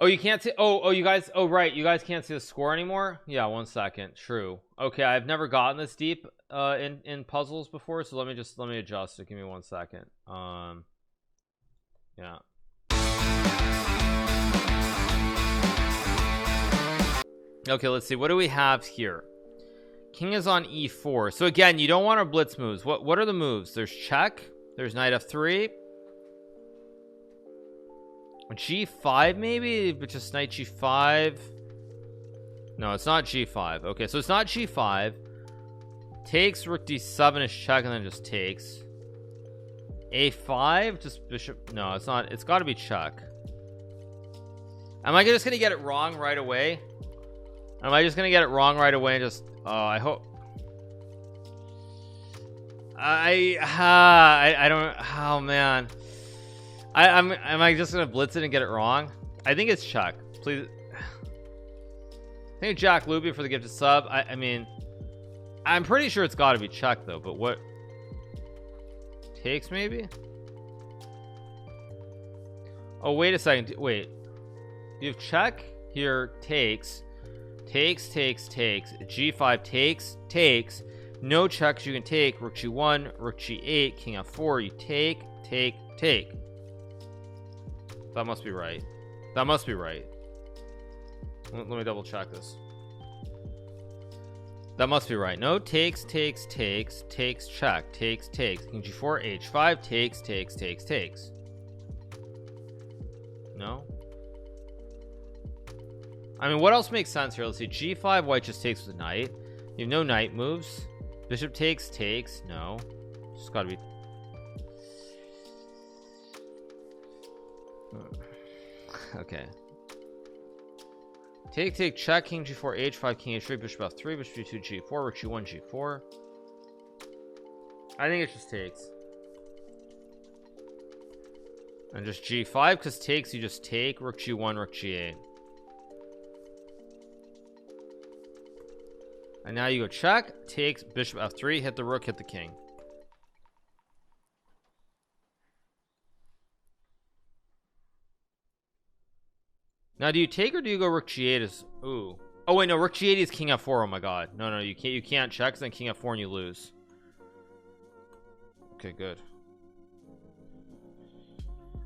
Oh, you can't see. Oh, you guys. Oh, right. You guys can't see the score anymore. Yeah, 1 second. True. Okay, I've never gotten this deep in puzzles before, so let me adjust it. Give me 1 second. Yeah. Okay, let's see. What do we have here? King is on e4. So again, you don't want our blitz moves. What are the moves? There's check. There's knight f3. G5 maybe, but just knight g5. No, it's not g5. Okay, so it's not g5. Takes, rook d7 is check, and then just takes. a5, just bishop. No, it's not. It's got to be check. Am I just gonna get it wrong right away? Am I just gonna get it wrong right away and just I hope I don't. Oh man, am I just gonna blitz it and get it wrong? I think it's check. Please. Thank you, Jack Luby, for the gifted sub. I mean, I'm pretty sure it's got to be check though. But what takes maybe? Oh wait a second. Wait, you have check here. Takes. G5 takes. No checks you can take. Rook g1, rook g8, king f4. You take. That must be right. Let me double check this. That must be right. No, takes, check, takes, king g4, h5, takes. No. I mean, what else makes sense here? Let's see. G5, white just takes with knight. You have no knight moves. Bishop takes. No. Just gotta be. Okay. Take, check, king g4, h5, king h3, bishop f3, bishop g2, g4, rook g1, g4. I think it just takes. And just g5, because takes, you just take, rook g1, rook g8. And now you go check, takes, bishop f3, hit the rook, hit the king. Now do you take or do you go rook g8 is ooh. Oh wait, no, rook g8 is king f4. Oh my god. No, you can't check, then king f4 and you lose. Okay, good.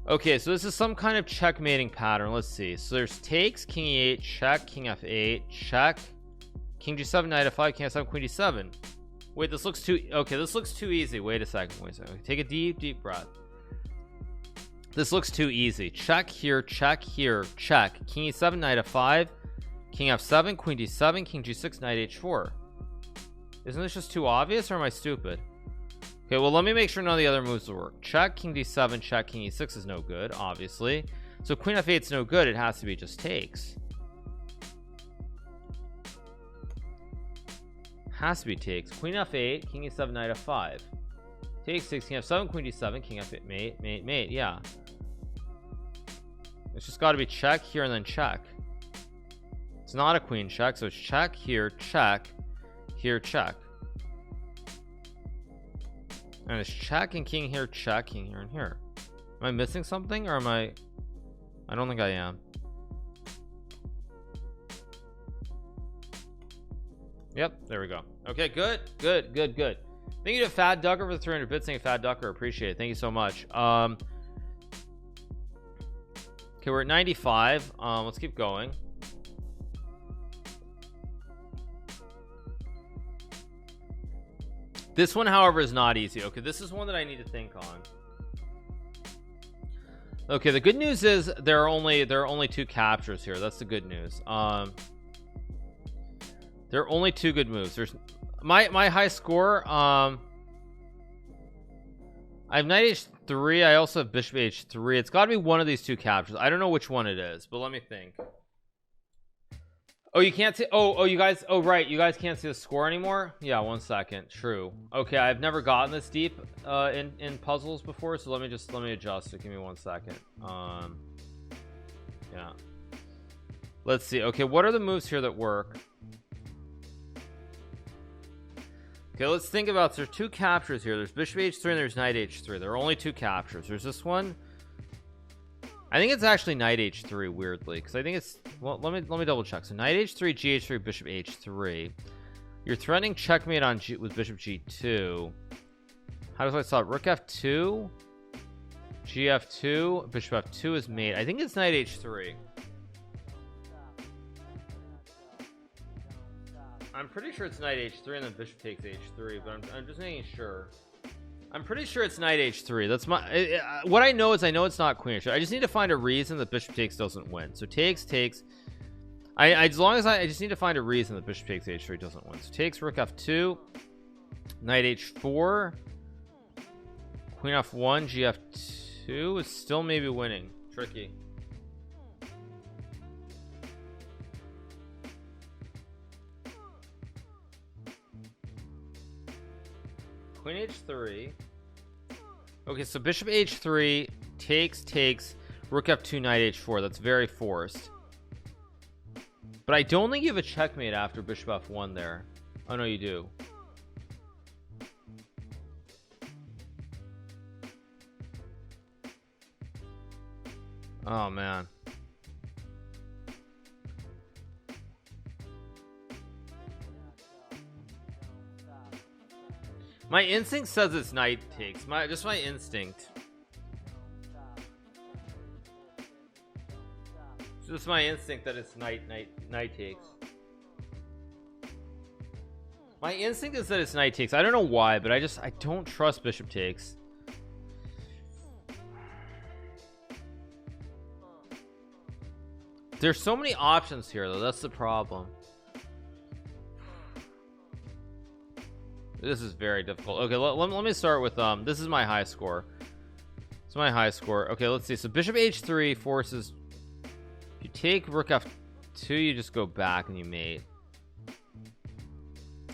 Okay, so this is some kind of checkmating pattern. Let's see. So there's takes, king e8, check, king f8, check, king g7, knight f5, king f7, queen d7. Wait, this looks too easy. Wait a second. Take a deep breath. This looks too easy. Check here, check, king e7, knight f5, king f7, queen d7, king g6, knight h4. Isn't this just too obvious, or am I stupid? Okay, well, let me make sure none of the other moves will work. Check, king d7, check, king e6 is no good, obviously. So queen f8 is no good. It has to be just takes. Has to be takes. Queen f8, king e7, knight f5. Takes, king f7, queen d7, king f8, mate. Yeah. It's just got to be check here and then check. It's not a queen check, so it's check here, check, and it's check and king here, check, king here and here. Am I missing something, or am I don't think I am. Yep, there we go. Okay, good. Thank you to Fat Ducker for the 300 bits. Thank you, Fat Ducker, appreciate it. Thank you so much. Okay, we're at 95. Let's keep going. This one, however, is not easy. Okay, this is one that I need to think on. Okay, the good news is there are only 2 captures here. That's the good news. There are only 2 good moves. There's my high score. I have knight h3. I also have bishop h3. It's got to be one of these 2 captures. I don't know which one it is, but let me think. Oh, you can't see. Oh, you guys. Oh, right. You guys can't see the score anymore. Yeah, 1 second. True. Okay, I've never gotten this deep in puzzles before, so let me adjust it. Give me 1 second. Yeah. Let's see. Okay, what are the moves here that work? Okay, let's think about. There's 2 captures here. There's bishop h3 and there's knight h3. There are only 2 captures. There's this one. I think it's actually knight h3 weirdly, because I think it's, well, let me double check. So knight h3, gh3, bishop h3. You're threatening checkmate on G with bishop g2. How does I stop? Rook f2, gf2, bishop f2 is mate. I think it's knight h3. I'm pretty sure it's knight h3 and then bishop takes h3, but I'm just making sure. I'm pretty sure it's knight h3. That's my what I know is I know it's not queen h3. I just need to find a reason that bishop takes doesn't win. So takes. As long as I just need to find a reason that bishop takes h3 doesn't win. So takes, rook f2, knight h4, queen f1, gf2 is still maybe winning. Tricky. Queen h3. Okay, so bishop h3 takes, rook f2, knight h4. That's very forced. But I don't think you have a checkmate after bishop f1 there. Oh no, you do. Oh man. My instinct says it's knight takes. Just my instinct. It's just my instinct that it's knight takes. My instinct is that it's knight takes. I don't know why, but I don't trust bishop takes. There's so many options here though. That's the problem. This is very difficult. Okay, let me start with this is my high score. It's my high score. Okay, let's see. So bishop h3 forces, if you take rook f2, you just go back and you mate.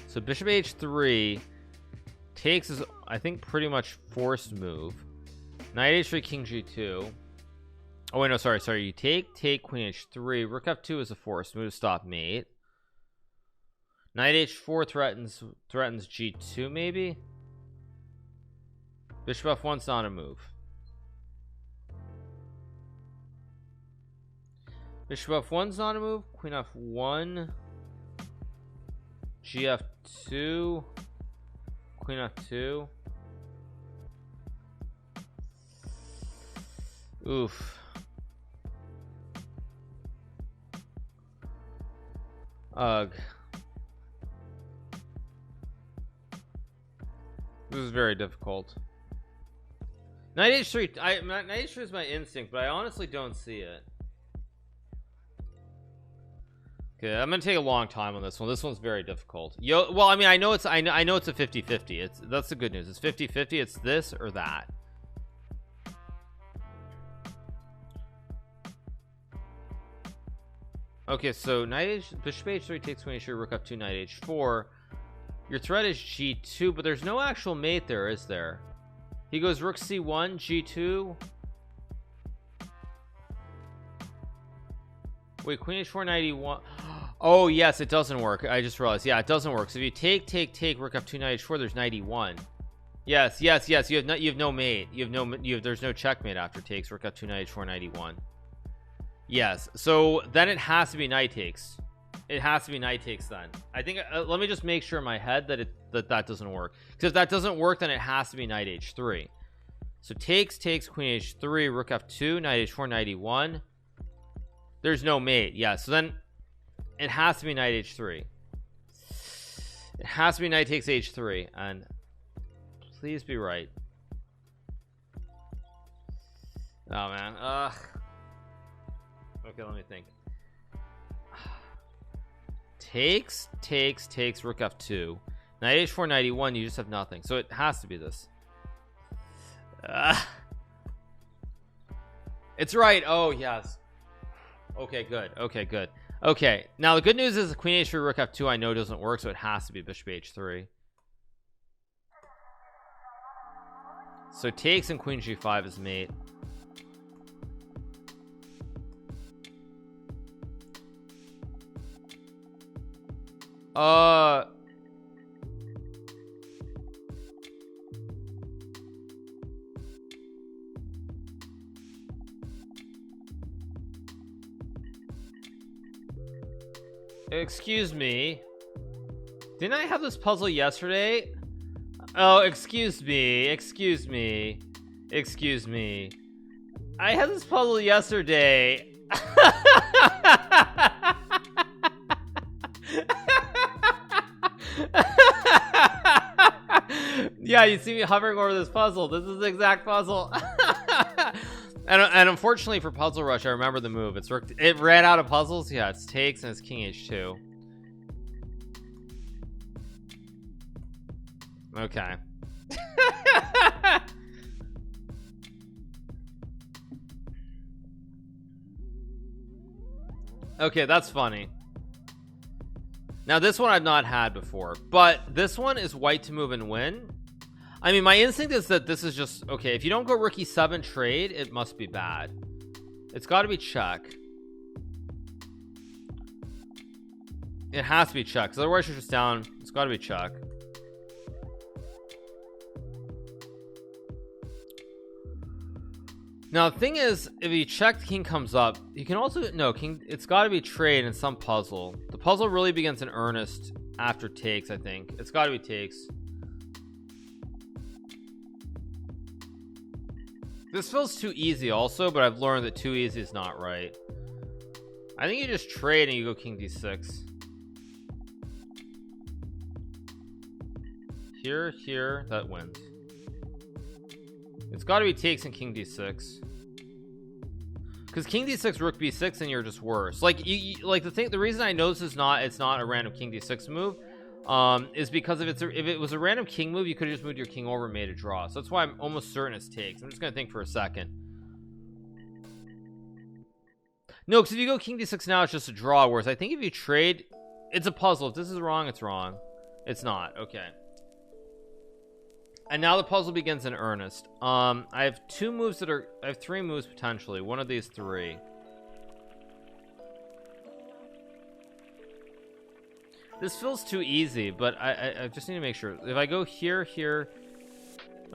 So bishop h3 takes is, I think, pretty much forced move. Knight h3, king g2. Oh wait, no, sorry. You take queen h3. Rook f2 is a forced move to stop mate. Knight h4 threatens g2 maybe. Bishop f1's not a move. Bishop f1's not a move. Queen f1, gf2, queen f2. Oof. Ugh. This is very difficult. Knight h3. Knight h3 is my instinct, but I honestly don't see it. Okay, I'm gonna take a long time on this one. This one's very difficult. Well, I mean, I know it's a 50-50. That's the good news. It's 50-50. It's this or that. Okay, so bishop h3 takes queen h3, rook f2, knight h4. Your threat is g2, but there's no actual mate there, is there? He goes rook c1, g2. Wait, queen h4, knight e1. Oh yes, it doesn't work. I just realized. Yeah, it doesn't work. So if you take rook f2, knight h4, there's knight e1. Yes. You have no mate. There's no checkmate after takes rook f2, knight h4, knight e1. Yes. So then it has to be knight takes. It has to be knight takes then. I think let me just make sure in my head that that doesn't work, because if that doesn't work, then it has to be knight h3. So takes queen h3, rook f2, knight h4, knight e1. There's no mate. Yeah, so then it has to be knight h3. It has to be knight takes h3, and please be right. Oh man. Okay, let me think. Takes rook f2, knight h4, knight e1. You just have nothing, so it has to be this. It's right. Oh yes. Okay, good. Okay, now the good news is the queen h3, rook f2 I know doesn't work, so it has to be bishop h3. So takes and queen g5 is mate. Excuse me. Didn't I have this puzzle yesterday? Oh, excuse me. Excuse me. Excuse me. I had this puzzle yesterday. Yeah, you see me hovering over this puzzle. This is the exact puzzle. And unfortunately for Puzzle Rush, I remember the move. It ran out of puzzles. Yeah, it's takes and it's King H2. Okay. Okay, that's funny. Now this one I've not had before, but this one is white to move and win. I mean, my instinct is that this is just okay. If you don't go rook e7 trade, it must be bad. It's got to be check. It has to be check, because otherwise you're just down. It's got to be check. Now the thing is, if you check, king comes up. You can also no king. It's got to be trade in some puzzle. The puzzle really begins in earnest after takes. I think it's got to be takes. This feels too easy also, but I've learned that too easy is not right. I think you just trade and you go king d6. Here, that wins. It's got to be takes and king d6. Because king d6, rook b6, and you're just worse. Like you like the reason I know this is it's not a random king d6 move, is because if it was a random king move, you could have just moved your king over and made a draw. So that's why I'm almost certain it's takes. I'm just gonna think for a second. No, because if you go king d6 now, it's just a draw. Whereas I think if you trade, it's a puzzle. If this is wrong, it's wrong. It's not. Okay. And now the puzzle begins in earnest. I have three moves potentially. One of these three. This feels too easy, but I just need to make sure. If I go here,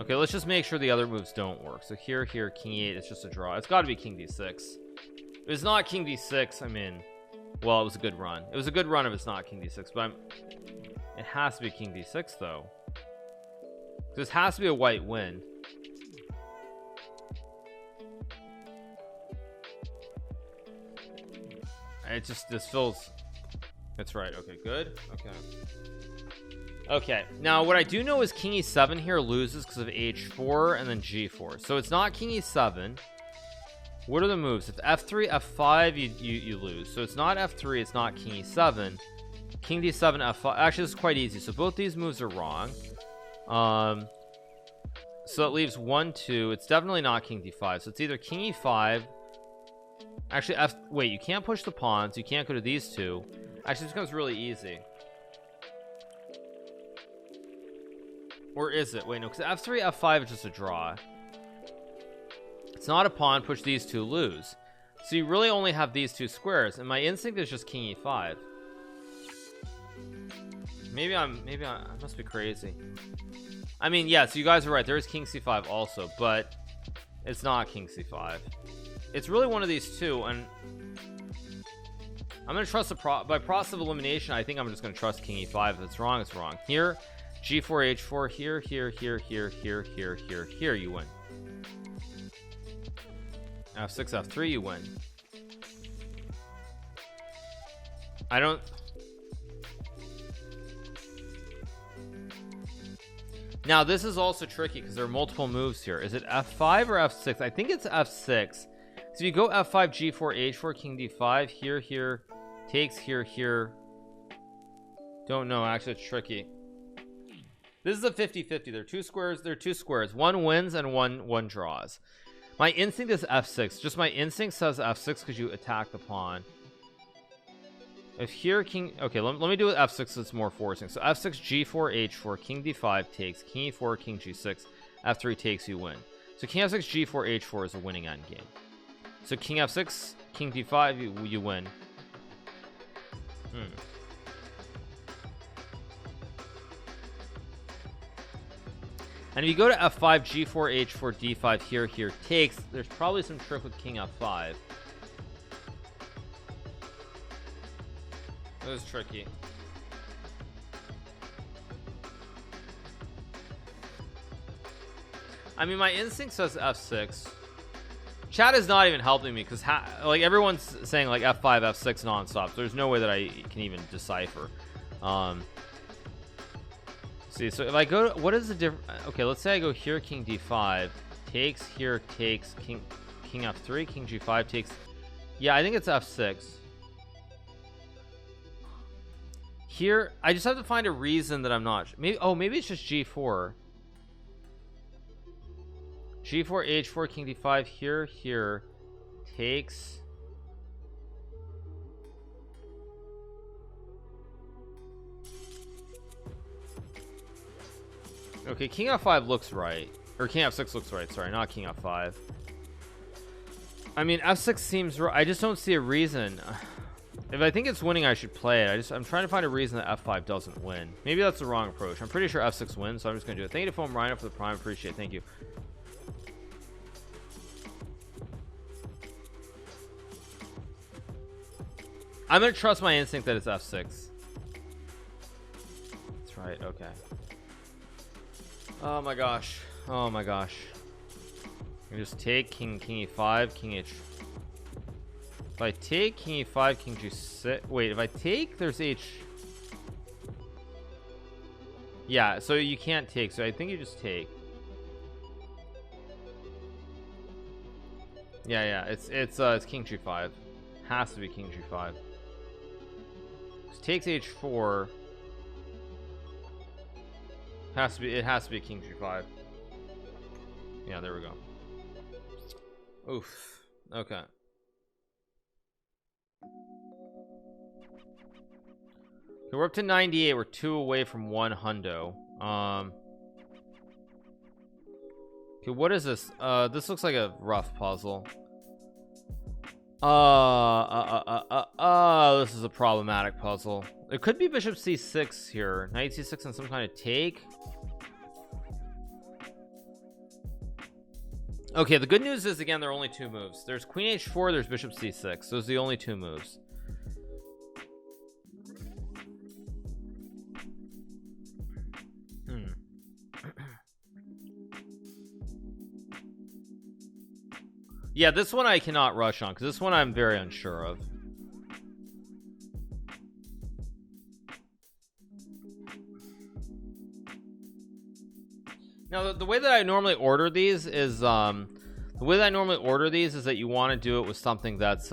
okay, let's just make sure the other moves don't work. So here, king e8, it's just a draw. It's got to be king d6. If it's not king d6, I mean, well, it was a good run. It was a good run if it's not king d6, but it has to be king d6 though. This has to be a white win. This feels, that's right. Okay, good. Okay, now what I do know is king e7 here loses because of h4 and then g4, so it's not king e7. What are the moves? If f3 f5 you lose, so it's not f3, it's not king e7. King d7 f5. Actually, this is quite easy, so both these moves are wrong. So it leaves 1 2. It's definitely not king d5, so it's either king e5. Actually, wait, you can't push the pawns, you can't go to these two. Actually, this becomes really easy. Or is it? Wait, no, because f3 f5 is just a draw. It's not a pawn. Push these two, lose. So you really only have these two squares, and my instinct is just king e5. Maybe I must be crazy. I mean, yes, you guys are right. There is king c5 also, but it's not king c5. It's really one of these two, and I'm gonna trust by process of elimination. I think I'm just gonna trust king e5. If it's wrong, it's wrong. Here, g4 h4. Here, you win. f6 f3, you win. I don't. Now this is also tricky because there are multiple moves here. Is it f5 or f6? I think it's f6. So you go f5 g4 h4 king d5 here takes here. Don't know, actually it's tricky. This is a 50-50. There are two squares. One wins and one draws. My instinct is f6. Just my instinct says f6 because you attack the pawn. If here king, okay, let me do it f6 so it's more forcing. So f6 g4 h4 king d5 takes, king e4 king g6 f3 takes, you win. So king f6 g4 h4 is a winning endgame. So king f6 king d5 you win. And if you go to f5 g4 h4 d5 here takes, there's probably some trick with king f5. It was tricky. I mean, my instinct says f6. Chat is not even helping me because like everyone's saying like f5, f6 nonstop. So there's no way that I can even decipher. See, so if I go to, what is the difference? Okay, let's say I go here, king d5 takes, here takes, king f3, king g5 takes. Yeah, I think it's f6. Here, I just have to find a reason that I'm not. Maybe, oh, maybe it's just g4. G4, H4, king d5, here takes. Okay, king f5 looks right, or king f6 looks right. Sorry, not king f5. I mean, f6 seems right. I just don't see a reason. If I think it's winning, I should play it. I'm trying to find a reason that f5 doesn't win. Maybe that's the wrong approach. I'm pretty sure f6 wins, so I'm just gonna do it. Thank you to Foam Rhino for the prime. Appreciate it. Thank you. I'm gonna trust my instinct that it's f6. That's right. Okay. Oh my gosh. Oh my gosh. I just take king e5, king h. If I take king e5, king g6. Wait, if I take, there's h. Yeah, so you can't take. So I think you just take. Yeah. It's king g5. Has to be king g5. Takes h4. It has to be king g5. Yeah, there we go. Oof. Okay. Okay, we're up to 98. We're 2 away from 1 hundo. Okay, what is this? This looks like a rough puzzle. This is a problematic puzzle. It could be bishop c6 here. Knight c6 and some kind of take. Okay, the good news is, again, there are only 2 moves. There's queen h4, there's bishop c6. Those are the only 2 moves. Yeah, this one I cannot rush on, because this one I'm very unsure of. Now, the way that I normally order these is that you want to do it with something that's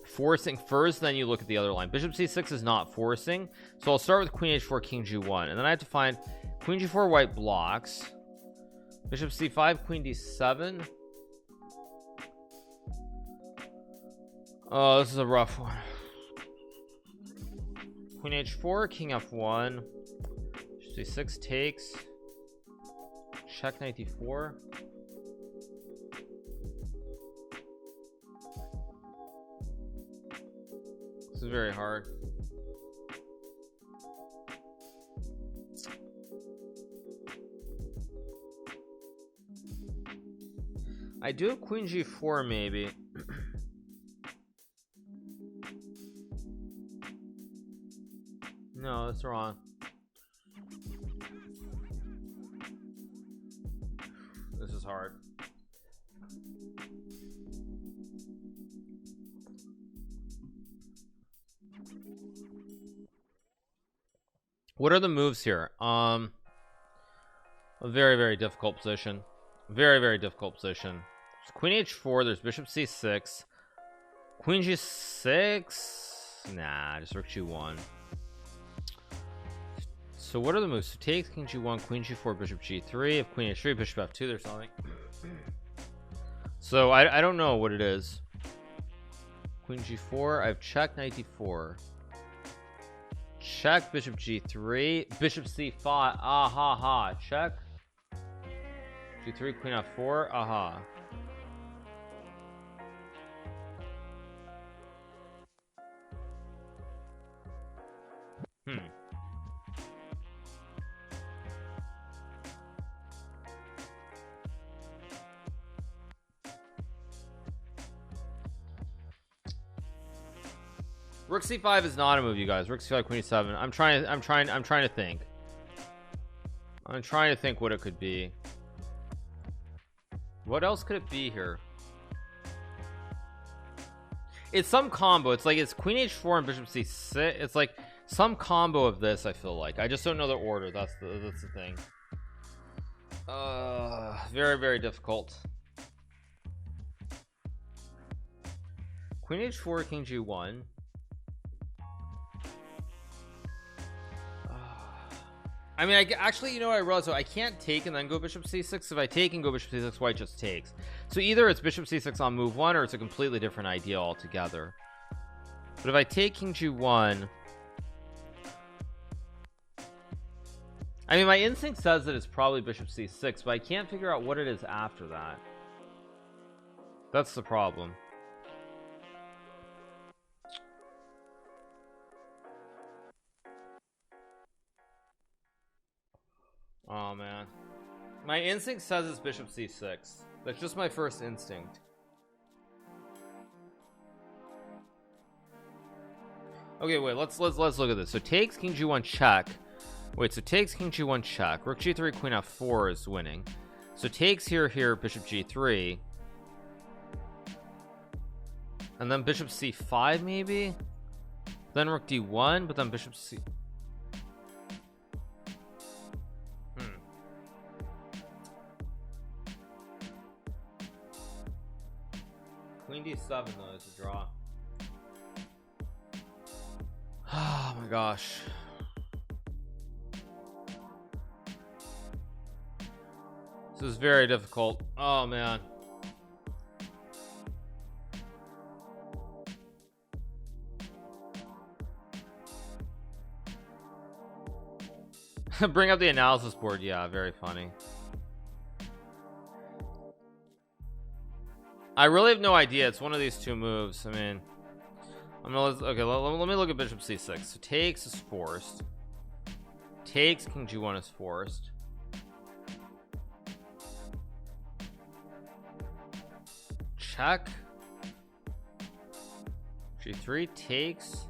forcing first, then you look at the other line. Bishop c6 is not forcing, so I'll start with queen h4, king g1, and then I have to find queen g4, white blocks, bishop c5, queen d7. Oh, this is a rough one. Queen h4, king f1, c6 takes, check knight d4. This is very hard. I do have queen g4 maybe. No, that's wrong. This is hard. What are the moves here? A very difficult position. Very difficult position. There's queen h4, there's bishop c6, queen g6. Nah, just rook g1. So what are the moves? So takes, king g1, queen g4, bishop g3. If queen h3, bishop f2, there's something. So I don't know what it is. Queen g4. I have check, knight d4. Check, bishop g3, bishop c5. Ha. Check. g3, queen f4. Aha. Rook c5 is not a move, you guys. Rook c5 queen e7. I'm trying to think. I'm trying to think what it could be. What else could it be here? It's some combo. It's like it's queen h4 and bishop c6. It's like some combo of this. I feel like I just don't know the order. That's the thing. Very, very difficult. Queen h4, king g1. I mean, actually, you know what I realized? So I can't take and then go bishop c6. If I take and go bishop c6, white just takes. So either it's bishop c6 on move 1, or it's a completely different idea altogether. But if I take king g1, I mean, my instinct says that it's probably bishop c6, but I can't figure out what it is after that. That's the problem. Oh man, my instinct says it's bishop c6. That's just my first instinct. Okay, wait, let's look at this. So takes king g1 check. Wait, so takes king g1 check. Rook g3 queen f4 is winning. So takes here bishop g3, and then bishop c5 maybe, then rook d1, but then bishop c. Queen d7 though is a draw. Oh my gosh. This is very difficult. Oh man. Bring up the analysis board. Yeah, very funny. I really have no idea. It's one of these two moves. I mean, I'm gonna okay. Let me look at bishop c6. So takes is forced. Takes king g1 is forced. Check. g3 takes.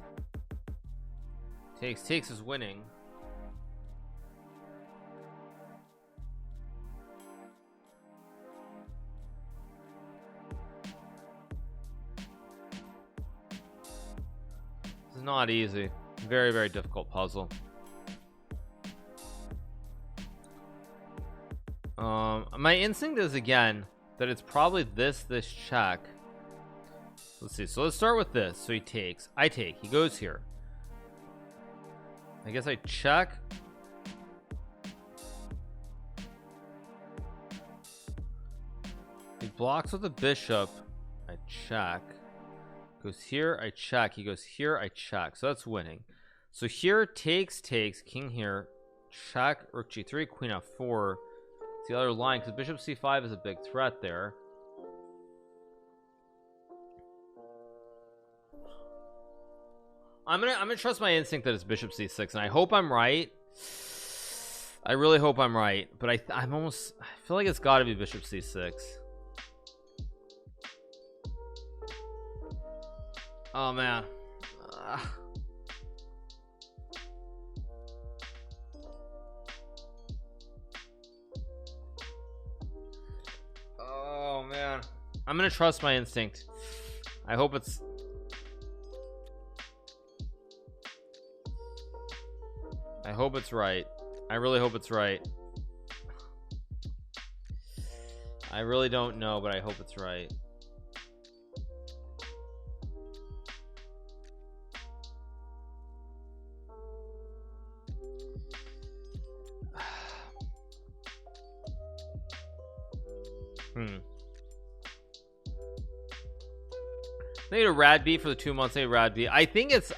Takes is winning. Not easy. Very, very difficult puzzle. My instinct is again that it's probably this check. Let's see. So let's start with this. So he takes. I take. He goes here. I guess I check. He blocks with the bishop. I check. Goes here, I check. He goes here, I check. So that's winning. So here takes, king here, check, rook g3, queen f4. It's the other line because bishop c5 is a big threat there. I'm gonna trust my instinct that it's bishop c6, and I hope I'm right. I really hope I'm right, but I feel like it's got to be bishop c6. Oh man. Oh man. I'm gonna trust my instinct. I hope it's right. I really hope it's right. I really don't know, but I hope it's right. They need a rad B for the 2 months. They need a rad B. I think it's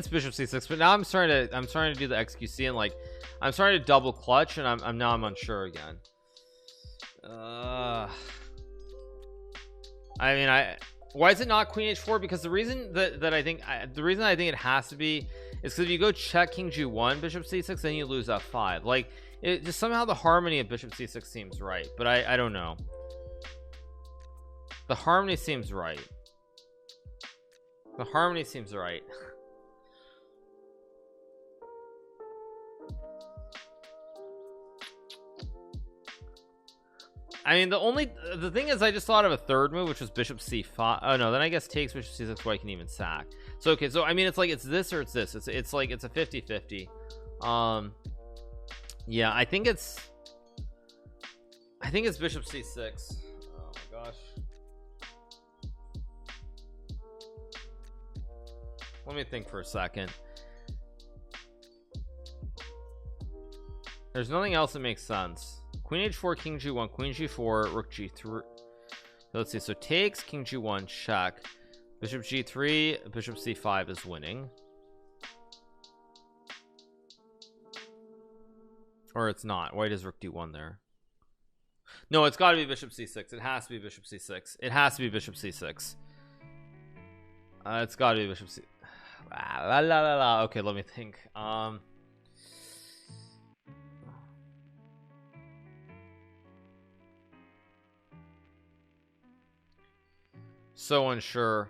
bishop c6, but now I'm starting to do the XQC, and like I'm starting to double clutch, and I'm unsure again. I mean, why is it not queen h4? Because the reason that I think it has to be is because if you go check king g1 bishop c6, then you lose f5. Like it just somehow the harmony of bishop c6 seems right, but I don't know. The harmony seems right. The harmony seems right. I mean, the thing is, I just thought of a third move, which was bishop c5. Oh no, then I guess takes bishop c6, where I can even sack. So okay, so I mean, it's like it's this or it's this. It's like it's a 50-50. Yeah, I think it's bishop c6. Oh my gosh. Let me think for a second. There's nothing else that makes sense. Queen h4, king g1, queen g4, rook g3. Let's see. So takes, king g1, check. Bishop g3, bishop c5 is winning. Or it's not. White is rook d1 there. No, it's got to be bishop c6. It has to be bishop c6. It has to be bishop c6. It's got to be bishop c. La la la la. Okay, let me think. So unsure.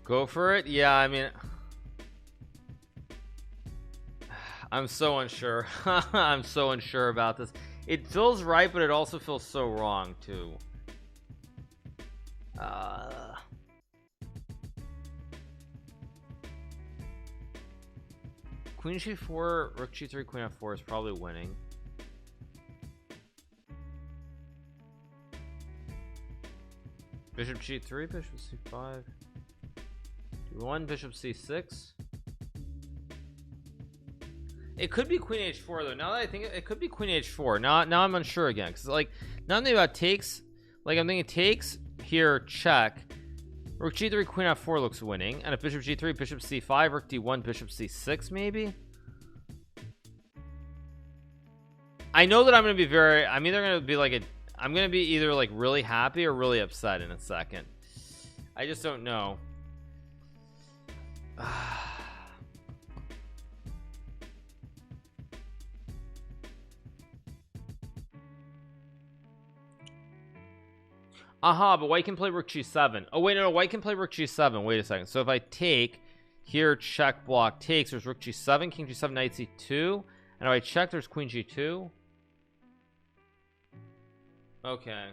Go for it. Yeah, I mean, I'm so unsure. I'm so unsure about this. It feels right, but it also feels so wrong too. Queen g4, rook g3, queen f4 is probably winning. Bishop g3, bishop c5, d1, bishop c6. It could be queen h4 though. Now that I think it could be queen h4. Now I'm unsure again, because like now I'm thinking about takes. Like I'm thinking takes here, check. Rook g3, queen f4 looks winning, and if bishop g3, bishop c5, rook d1, bishop c6 maybe. I know that I'm gonna be very. I'm either gonna be like a. I'm gonna be either like really happy or really upset in a second. I just don't know. Aha, but white can play rook g7. Oh wait, no, white can play rook g7. Wait a second. So if I take here, check, block, takes, there's rook g7, king g7, knight c2, and if I check, there's queen g2. Okay,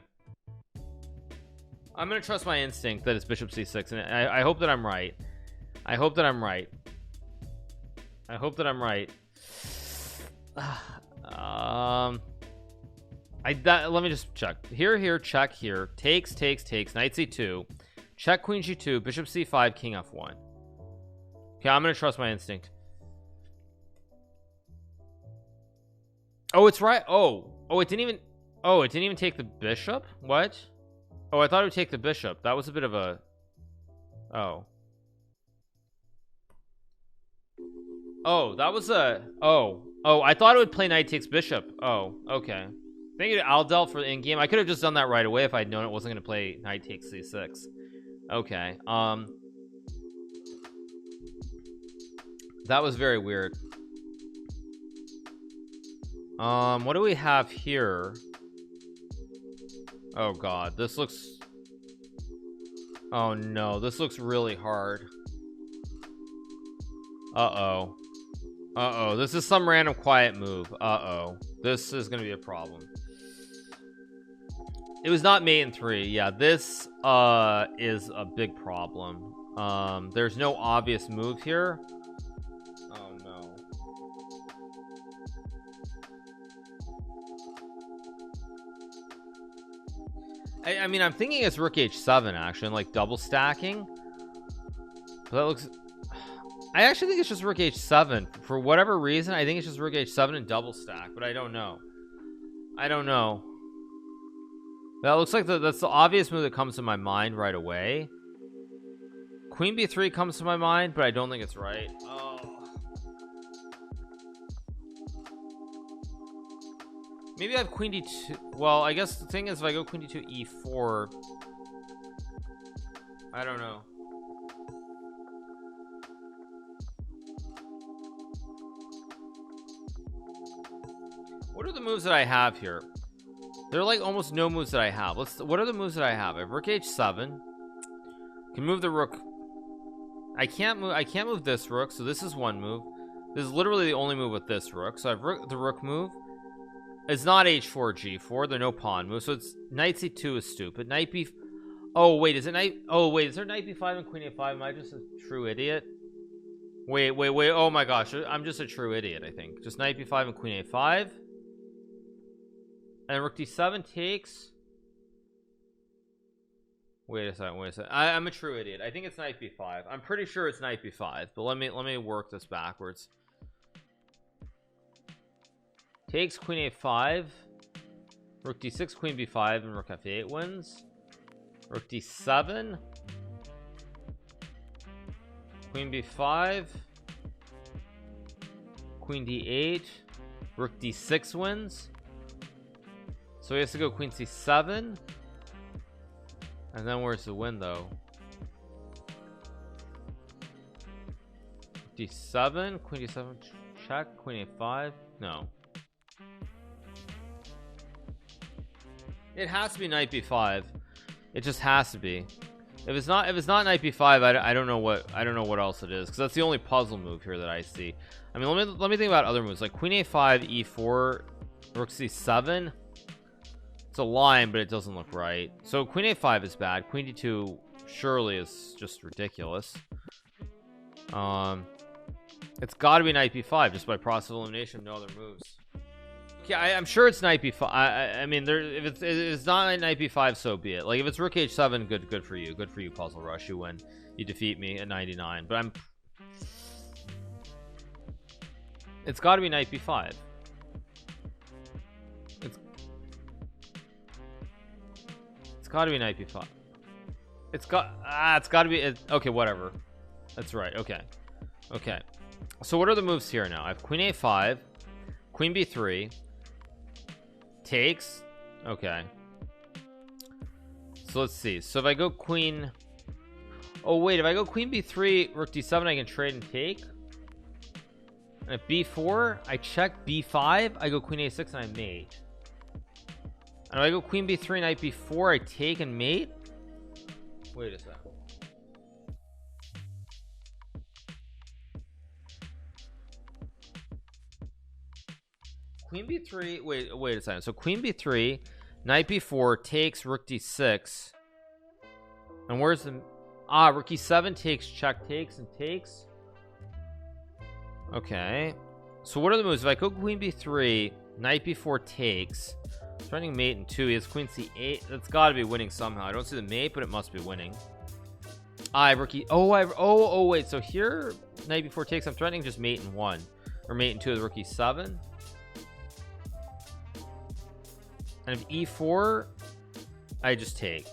I'm gonna trust my instinct that it's bishop c6, and I hope that I'm right. I hope that I'm right. I hope that I'm right. Let me just check here, check here, takes, knight c2, check, queen g2, bishop c5, king f1. Okay, I'm gonna trust my instinct. Oh, it's right. Oh, it didn't even take the bishop. What? Oh, I thought it would take the bishop. That was a bit of a. Oh, that was a. I thought it would play knight takes bishop. Oh, okay. Thank you to Aldel for the in-game. I could have just done that right away if I'd known it wasn't going to play knight takes c6. Okay. That was very weird. What do we have here? Oh god, this looks. Oh no, this looks really hard. This is some random quiet move. This is gonna be a problem. It was not mate in 3. Yeah, this is a big problem. There's no obvious move here. Oh no. I mean, I'm thinking it's rook h7 actually, like double stacking. But that looks. I actually think it's just rook h7 for whatever reason. I think it's just rook h7 and double stack, but I don't know. That looks like that's the obvious move that comes to my mind right away. Queen b3 comes to my mind, but I don't think it's right. Maybe I have queen d2. Well, I guess the thing is, if I go queen d2 e4, I don't know. What are the moves that I have here? There are like almost no moves that I have. What are the moves that I have? I have rook h7. Can move the rook. I can't move this rook, so this is one move. This is literally the only move with this rook. So I have the rook move. It's not h4 g4. There are no pawn moves, so it's knight c2 is stupid. Knight b. Oh wait, is it knight? Oh wait, is there knight b5 and queen a5? Am I just a true idiot? Wait. Oh my gosh, I'm just a true idiot. I think just knight b5 and queen a5, and rook d7 takes. Wait a second. I'm a true idiot. I think it's knight b5. I'm pretty sure it's knight b5, but let me work this backwards. Takes queen a5, rook d6, queen b5, and rook f8 wins. Rook d7, queen b5, queen d8, rook d6 wins. So he has to go queen c7. And then where's the win though? d7, queen d7 check, queen a5. No, it has to be knight b5. It just has to be. If it's not knight b5, I don't know what else it is, because that's the only puzzle move here that I see. I mean, let me think about other moves like queen a5, e4, rook c7. It's a line, but it doesn't look right. So queen a5 is bad. Queen d2 surely is just ridiculous. It's got to be knight b5 just by process of elimination. No other moves. Yeah, I'm sure it's knight b5. I mean, if it's not knight b5, so be it. Like if it's rook h7, good for you. Good for you, Puzzle Rush. You win. You defeat me at 99. But it's got to be knight b5. It's got to be knight b5. It's got to be okay, whatever. That's right. Okay. So what are the moves here now? I have queen a5, queen b3, takes. Okay. So let's see. So if I go queen, oh wait, if I go queen b3, rook d7, I can trade and take. And at b4, I check b5, I go queen a6 and I mate. And if I go queen b3, knight b4, I take and mate. Wait a second. Queen b3, wait a second. So queen b3, knight b4 takes rook d6. And where's the rook e7 takes, check, takes, and takes. Okay. So what are the moves? If I go queen b3, knight b4 takes, threatening mate in 2, he has queen c8. That's got to be winning somehow. I don't see the mate, but it must be winning. Rook e. Oh wait. So here, knight b4 takes. I'm threatening just mate in 1 or mate in 2 with rook e7. And if e4, I just take.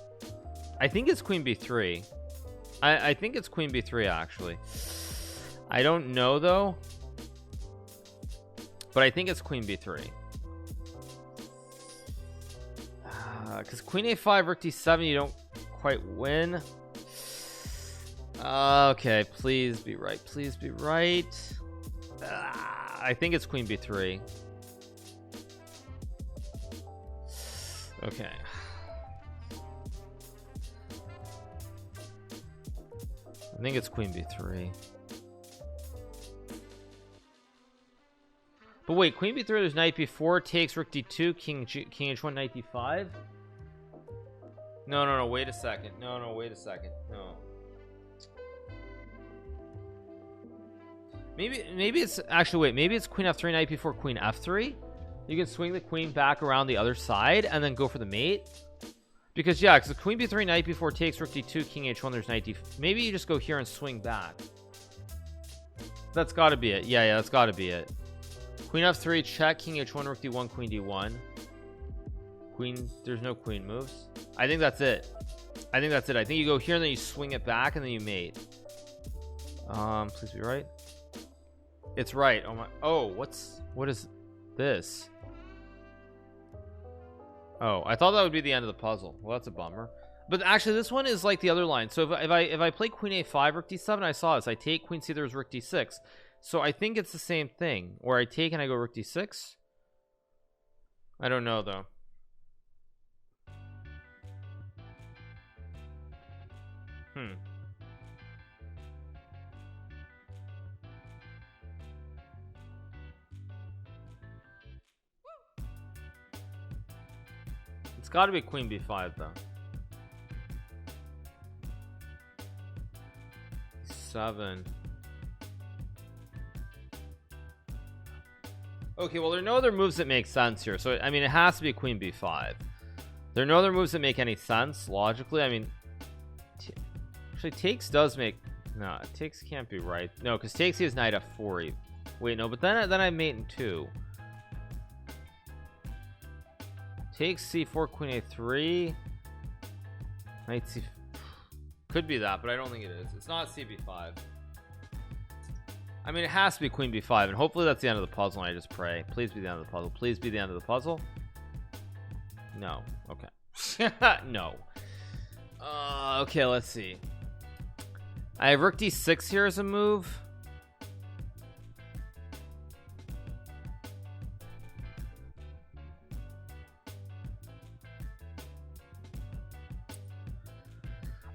I think it's queen b3. I think it's queen b3 actually. I don't know though, but I think it's queen b3. Because queen a5, rook d7, you don't quite win. Okay, please be right. Please be right. I think it's queen b3. Okay. I think it's queen b3. But wait, queen b3, there's knight b4, takes rook d2, king h1, knight d5. No, wait a second. No, wait a second. No. Maybe it's actually, wait, maybe it's queen f3, knight b4, queen f3. You can swing the queen back around the other side and then go for the mate. Because yeah, because queen b3, knight b4 takes rook d2, king h1, there's knight d. Maybe you just go here and swing back. That's got to be it. Yeah, that's got to be it. Queen f3, check, king h1, rook d1, queen d1. Queen, there's no queen moves. I think that's it. I think you go here and then you swing it back and then you mate. Please be right. It's right. Oh my. Oh, what is this? Oh, I thought that would be the end of the puzzle. Well, that's a bummer. But actually, this one is like the other line. So if I play queen a5, rook d7, I saw this. I take queen c, there's rook d6. So I think it's the same thing. Where I take and I go rook d6. I don't know though. It's got to be queen b5 though. 7. Okay, well there are no other moves that make sense here, so I mean it has to be queen b5. There are no other moves that make any sense logically. I mean, actually takes does make, no, takes can't be right. No, because takes he has knight f4. Wait, no, but then I mate in 2. Takes c4, queen a3, knight c. Could be that, but I don't think it is. It's not cb5. I mean, it has to be queen b5, and hopefully that's the end of the puzzle. And I just pray, please be the end of the puzzle. Please be the end of the puzzle. No. Okay. No. Okay, let's see. I have rook d6 here as a move.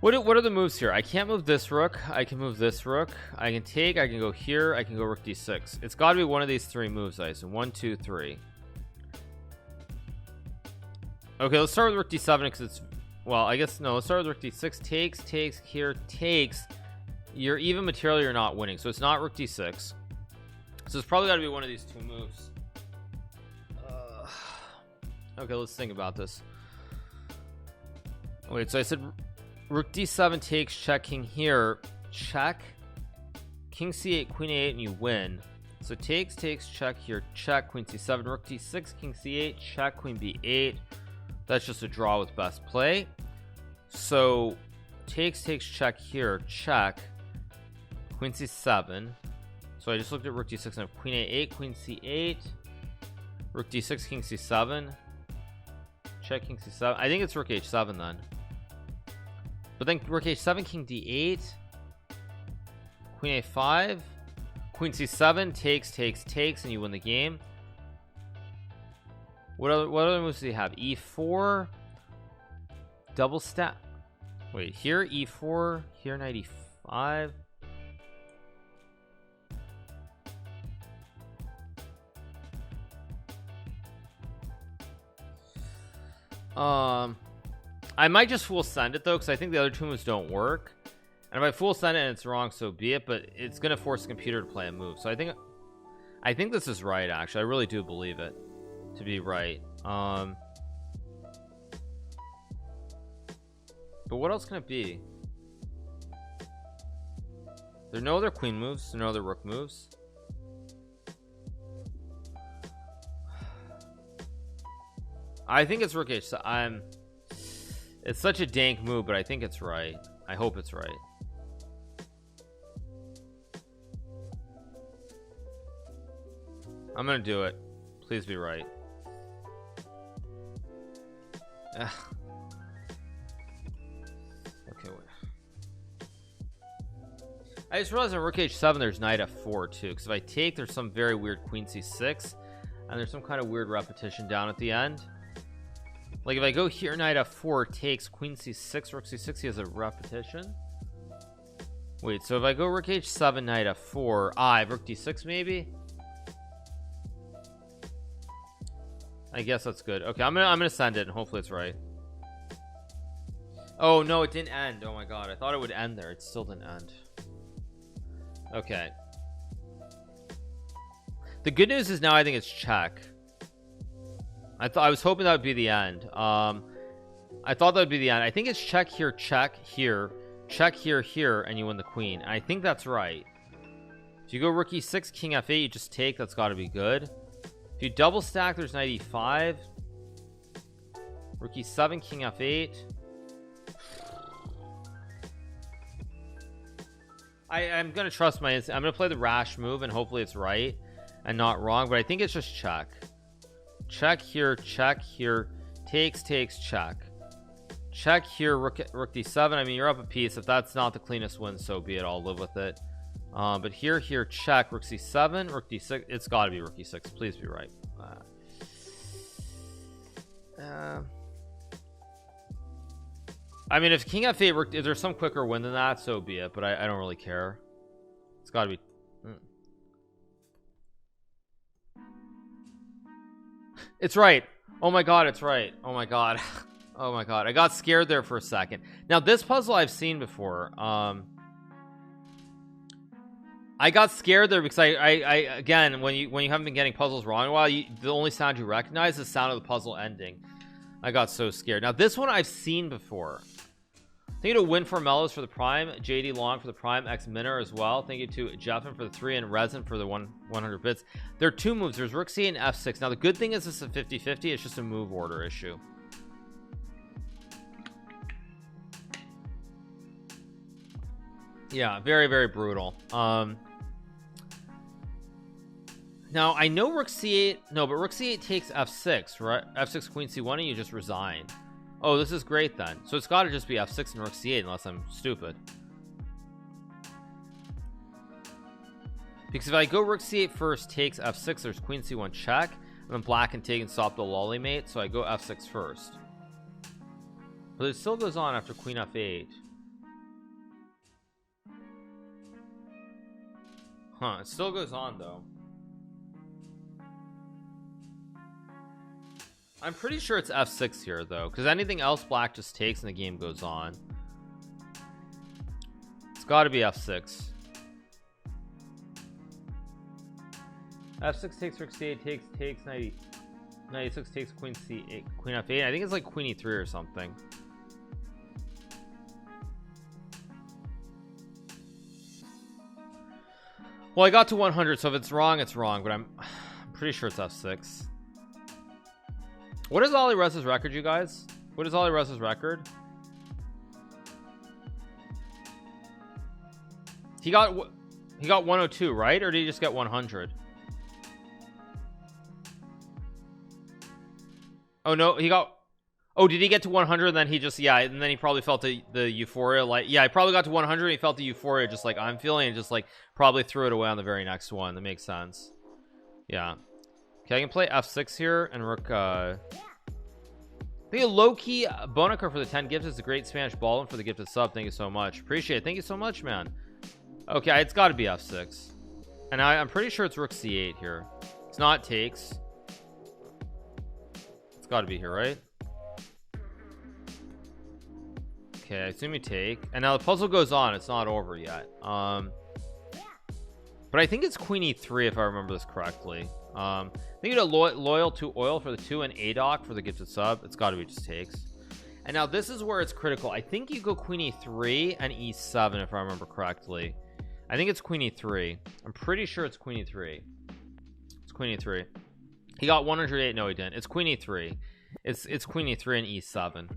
What are the moves here? I can't move this rook. I can move this rook. I can take. I can go here. I can go rook d6. It's got to be one of these 3 moves, I assume. 1, 2, 3. Okay, let's start with rook d7 because it's, well, I guess no. Let's start with rook d6. Takes here. Takes. You're even material. You're not winning, so it's not rook d6. So it's probably got to be one of these 2 moves. Okay, let's think about this. Wait, so I said rook d7 takes, check, king here, check, king c8, queen a8, and you win. So takes, check here, check, queen c7, rook d6, king c8, check, queen b8. That's just a draw with best play. So takes, check here, check, queen c7. So I just looked at rook d6 and I have queen a8, queen c8, rook d6, king c7, check, king c7. I think it's rook h7 then. But then rook h7, king d8, queen a5, queen c7, takes, and you win the game. What other moves do you have? e4, double stack. Wait, here e4, here knight e5. I might just full send it though, because I think the other 2 moves don't work. And if I full send it and it's wrong, so be it. But it's gonna force the computer to play a move. So I think this is right. Actually, I really do believe it to be right. But what else can it be? There are no other queen moves. There are no other rook moves. I think it's rook h7. It's such a dank move, but I think it's right. I hope it's right. I'm gonna do it. Please be right. Ugh. Okay, wait. I just realized on rook h7 there's knight f4 too, because if I take, there's some very weird queen c6, and there's some kind of weird repetition down at the end. Like if I go here, knight f4 takes, queen c6, rook c6, he has a repetition. Wait, so if I go rook h7, knight f4, I have rook d6 maybe. I guess that's good. Okay, I'm gonna send it and hopefully it's right. Oh no, it didn't end. Oh my god, I thought it would end there. It still didn't end. Okay. The good news is now I think it's check. I was hoping that would be the end. I thought that would be the end. I think it's check here, check here, and you win the queen. And I think that's right. If you go rook e6, king f8, you just take. That's got to be good. If you double stack, there's knight e5, rook e7, king f8. I'm gonna trust my instinct. I'm gonna play the rash move and hopefully it's right and not wrong, but I think it's just check. Check here, takes, check here, rook d7. I mean, you're up a piece. If that's not the cleanest win, so be it. I'll live with it. But here, check, rook c7, rook d6. It's got to be rook e6. Please be right. I mean, if king f8, if there's some quicker win than that, so be it. But I don't really care. It's got to be. It's right. Oh my god, it's right. Oh my god. Oh my god, I got scared there for a second. Now this puzzle I've seen before. I got scared there because I again, when you haven't been getting puzzles wrong in a while, the only sound you recognize is the sound of the puzzle ending. I got so scared. Now this one I've seen before. Thank you to Win for Mellows for the Prime, JD Long for the Prime, X Minner as well. Thank you to Jeffin for the 3 and Resin for the 100 bits. There are 2 moves. There's Rook C and F6. Now the good thing is this is a 50-50. It's just a move order issue. Yeah, very, very brutal. Now I know Rook C8. No, but Rook C8 takes F6, right? F6 Queen C1 and you just resign. Oh, this is great then. So it's got to just be F6 and Rook C8 unless I'm stupid. Because if I go Rook C8 first, takes F6, there's Queen C1 check, and then Black can take and stop the lolly mate. So I go F6 first. But it still goes on after Queen F8. Huh, it still goes on though. I'm pretty sure it's F6 here though, because anything else Black just takes and the game goes on. It's got to be F6. F6 takes Rook C8, takes 96 takes Queen C8, Queen F8. I think it's like Queen E3 or something. Well, I got to 100, so if it's wrong, it's wrong. But I'm pretty sure it's F6. What is Ollie Russ's record, you guys? What is Ollie Russ's record? He got 102, right? Or did he just get 100? Oh no, he got. Oh, did he get to 100? And then he just, yeah, and then he probably felt the euphoria. Like, yeah, he probably got to 100. And he felt the euphoria, just like I'm feeling, and just like probably threw it away on the very next one. That makes sense. Yeah. Okay, I can play F6 here and Rook. I think a low-key Bonacar for the 10 gifts is a great Spanish ball, and for the gifted sub. Thank you so much. Appreciate it. Thank you so much, man. Okay, it's got to be F6, and I'm pretty sure it's Rook C8 here. It's not takes. It's got to be here, right? Okay, I assume you take, and now the puzzle goes on. It's not over yet. But I think it's Queen E3 if I remember this correctly. I think you loyal to oil for the 2 and ADOC for the gifted sub. It's got to be just takes. And now this is where it's critical. I think you go Queen E3 and E7 if I remember correctly. I think it's Queen E3. I'm pretty sure it's Queen E3. It's Queen E3. He got 108. No, he didn't. It's Queen E3. It's Queen E3 and E7.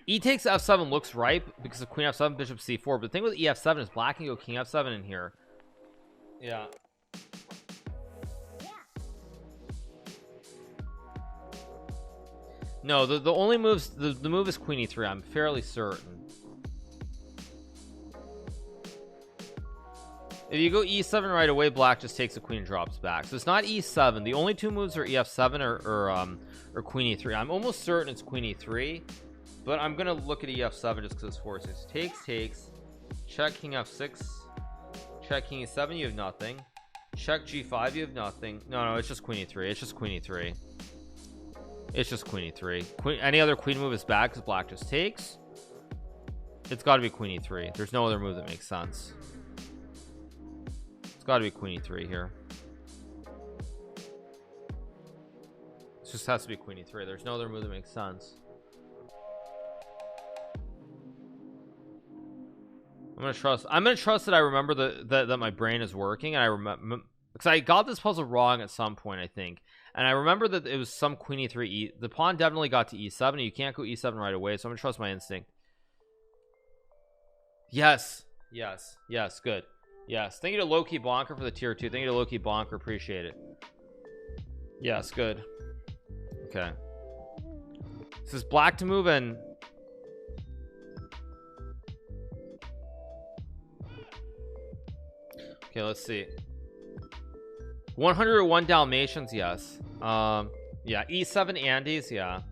E takes F7 looks ripe because of Queen F7, Bishop C4. But the thing with EF7 is Black can go King F7 in here. Yeah. No, the only moves, the move is Queen E3. I'm fairly certain. If you go E7 right away, Black just takes a queen and drops back. So it's not E7. The only 2 moves are EF7 or Queen E3. I'm almost certain it's Queen E3, but I'm gonna look at EF7 just because it's forces. Takes, check King F6, check King E7. You have nothing. Check G5. You have nothing. No, it's just Queen E3. It's just Queen E3. It's just Queen E3. Any other queen move is bad because Black just takes. It's got to be Queen E3. There's no other move that makes sense. It's got to be Queen E3 here. It just has to be Queen E3. There's no other move that makes sense. I'm gonna trust that I remember that my brain is working, and I remember because I got this puzzle wrong at some point, I think, and I remember that it was some Queen E3. The pawn definitely got to E7, and you can't go E7 right away, so I'm gonna trust my instinct. Yes, good. Yes, thank you to Loki Bonker for the tier 2. Thank you to Loki Bonker, appreciate it. Yes, good. Okay, this is Black to move in. Okay, let's see. 101 Dalmatians, yes. Yeah, E7 Andes, yeah.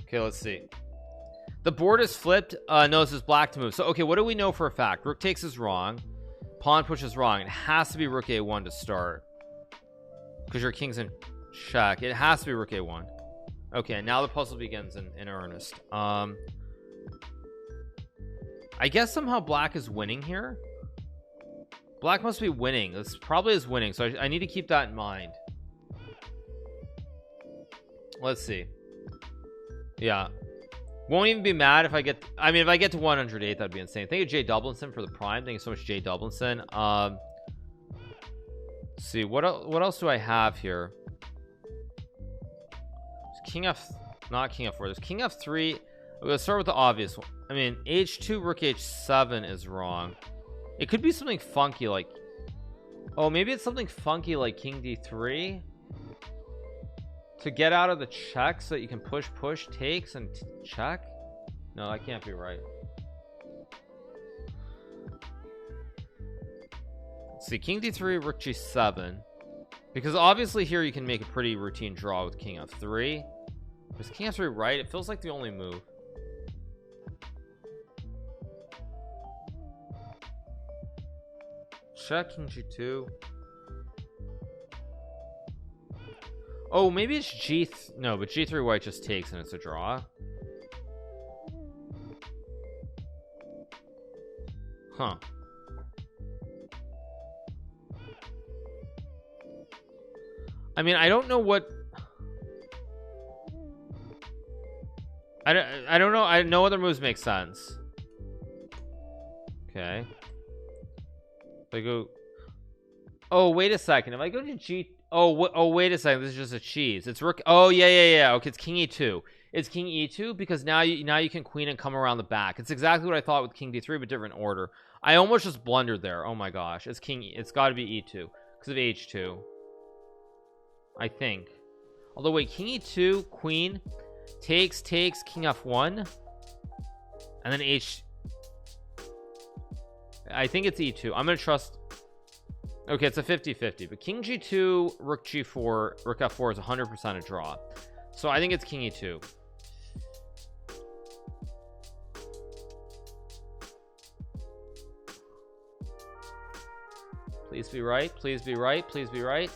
Okay, let's see. The board is flipped. No, this is Black to move. So, okay, what do we know for a fact? Rook takes is wrong. Pawn push is wrong. It has to be Rook A1 to start. because your king's in check. It has to be rook a1. Okay, now the puzzle begins in earnest. I guess somehow black is winning here. Black must be winning. This probably is winning, so I need to keep that in mind. Let's see. Yeah, won't even be mad if I get, I mean, if I get to 108, that'd be insane. Thank you, Jay Dublinson, for the prime. Thank you so much, Jay Dublinson. Let's see, what else do I have here? There's king f, not king f4. There's king f3. We're gonna start with the obvious one. I mean, h2 rook h7 is wrong. It could be something funky like, oh, maybe it's something funky like king d3 to get out of the check so that you can push takes and check. No, that can't be right. Let's see, king d3 rook g7, because obviously here you can make a pretty routine draw with king f3. Is king f3 right? It feels like the only move. Check king g2. Oh, maybe it's no, but g3 white just takes and it's a draw. Huh. I mean, I don't know what, I don't know. No other moves make sense. Okay. If I go, oh, wait a second. If I go to g, oh wait a second, this is just a cheese. It's rook, oh yeah, okay, it's king e2. It's king e2 because now you can queen and come around the back. It's exactly what I thought with king d3, but different order. I almost just blundered there. Oh my gosh, it's king, it's got to be e2 because of h2, I think. Although wait, king e2, queen takes king f1, and then I think it's e2. I'm gonna trust. Okay, it's a 50-50, but king g2 rook g4 rook f4 is 100% a draw, so I think it's king e2. Please be right, please be right, please be right.